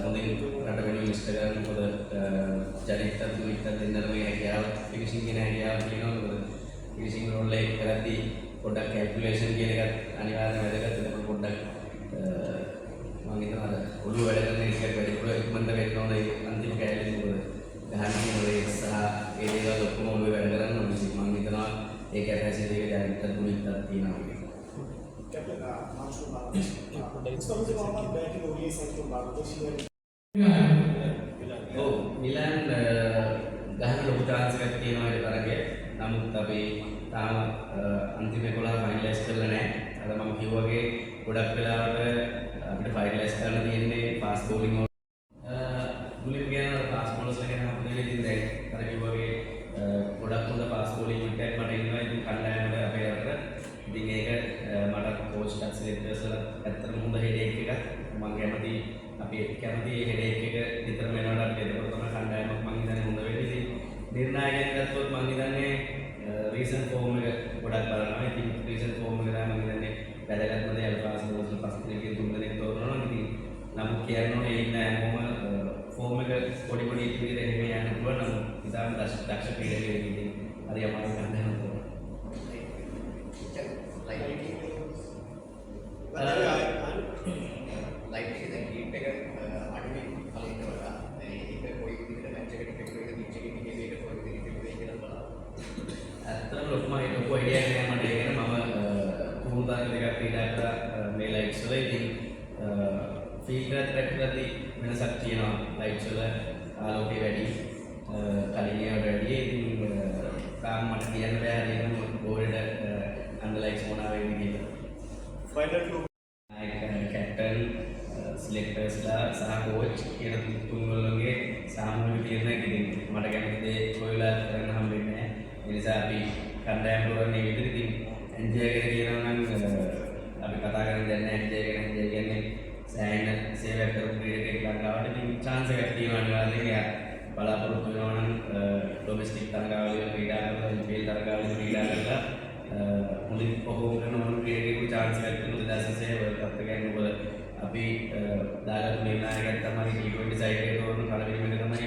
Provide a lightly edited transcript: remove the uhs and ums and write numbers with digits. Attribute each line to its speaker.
Speaker 1: හොඳින් රට වෙනුවෙන් ඉෂ්ට කරන්න මොකද ජනිතත් දුවිතත් දෙන්නම මේ හැකියාව ෆිනිෂින් කියන හැකියාව තියෙනවා මොකද ෆිනිෂින් රෝල් එක කරද්දී පොඩ්ඩක් කැල්කියුලේෂන් කියන එකත් අනිවාර්යයෙන්ම වැදගත්. ඒක පොඩ්ඩක් මම හිතනවා අර ඔළුව වැඩ කරන එකත් වැඩිපුර ඉක්මනට වෙන්න ඕනේ අන්තිම කැලේ මොකද ගහන කියන රේස් සහ ඒ දේවල් ඔක්කොම ඔළුවේ වැඩ කරන්න ඕනේ. මම හිතනවා ඒ කැපැසිටි එක ජනිතත් දුවිතත් තියෙනවා කියලා. මිලන් ගහන ලොකු chance එකක් තියෙනවා ඒ තරගේ. නමුත් අපි තාම අන්තිම 11 ෆයිනලයිස් කරලා නැහැ. අර මම කිව්වාගේ ගොඩක් වෙලාවට අපිට ෆයිනලයිස් කරන්න තියෙන්නේ ෆාස්ට් බෝලින් මුලින් කියන ෆාස්ට් බෝලර්ස්ලා ගැන අපිට ඉතින් දැන් අර කිව්වාගේ ගොඩක් හොඳ ෆාස්ට් බෝලින් විකට් මට ඉන්නවා ඉතින් කණ්ඩායමට අපේ රටට. ඉතින් ඒක මට කෝච් සිලෙක්ටර්ස්ලා ඇත්තටම හොඳ හෙඩේක් එකක්. මම කැමති අපි කැමති හෙඩේක් එක විතරම වෙනවට අපිට එතකොට තමයි කණ්ඩායමක් මම හිතන්නේ හොඳ වෙන්නේ. ඉතින් නිර්ණායකයන් ගත්තොත් මම හිතන්නේ රීසන් ෆෝම් එක ගොඩක් බලනවා. ඉතින් රීසන් ෆෝම් එක තමයි මම හිතන්නේ වැදගත්ම දේ. අල්ෆාස් බෝල්ස්ලා පස් දෙනෙක්ගෙන් තුන් දෙනෙක් තෝරනවා නම් ඉතින් නමුත් කියන්න ඕනේ ඒ ඉන්න හැමෝම ෆෝම් එක පොඩි පොඩි විදිහට එහෙම යන්න පුළුවන්. නමුත් ඉතාලම දක්ෂ ක්‍රීඩකයෙක් ඉතින් හරි අමාරු ගන්න ඇත්තටම ලොකු අයිඩියා එකක් මට ඒකන මම කුරුදාක දෙකක් ක්‍රීඩා කරා මේ ලයිට්ස් වල. ඉතින් ෆීල්ඩ් එක ට්‍රැක් කරද්දී වෙනසක් තියෙනවා. ලයිට්ස් වල ආලෝකය වැඩි කලින් ඒවාට වැඩි. ඉතින් තාම මට කියන්න බෑ හරියටම බෝලෙට අnder ලයිට්ස් මොනවා වෙන්නේ කියලා. ෆයිනල් ටු කැප්ටන් සිලෙක්ටර්ස්ලා සහ කෝච් කියන තුන්වලගේ සාමූහික තීරණයක්. ඉතින් මට කැමති දේ ඔයලා කරන්න හම්බෙන්නේ නැහැ. ඒ නිසා අපි කණ්ඩායම් ප්‍රෝග්‍රෑම් එක විදිහට ඉතින් එන්ජොයි කරගෙන කියනවා නම් අපි කතා කරන්නේ දැන් නැහැ එන්ජොයි කරන එන්ජොයි කියන්නේ සෑහෙන සේවයක් කරපු ක්‍රීඩකයෙක් ලංකාවට. ඉතින් chance එකක් තියෙනවා අනිවාර්යයෙන්. එයා බලාපොරොත්තු වෙනවා නම් ඩොමෙස්ටික් තරගාවලිවල ක්‍රීඩා කරලා IPL තරගාවලිවල ක්‍රීඩා කරලා හොඳින් පොහොම කරන මොන ක්‍රීඩකයෙකුට chance එකක් දෙනවා 2006 වර්ල්ඩ් කප් එක ගැන. මොකද අපි දාගත්තු නිර්ණායකයන් තමයි T20 සයිඩ් එකේ තෝරන පළවෙනිම එක තමයි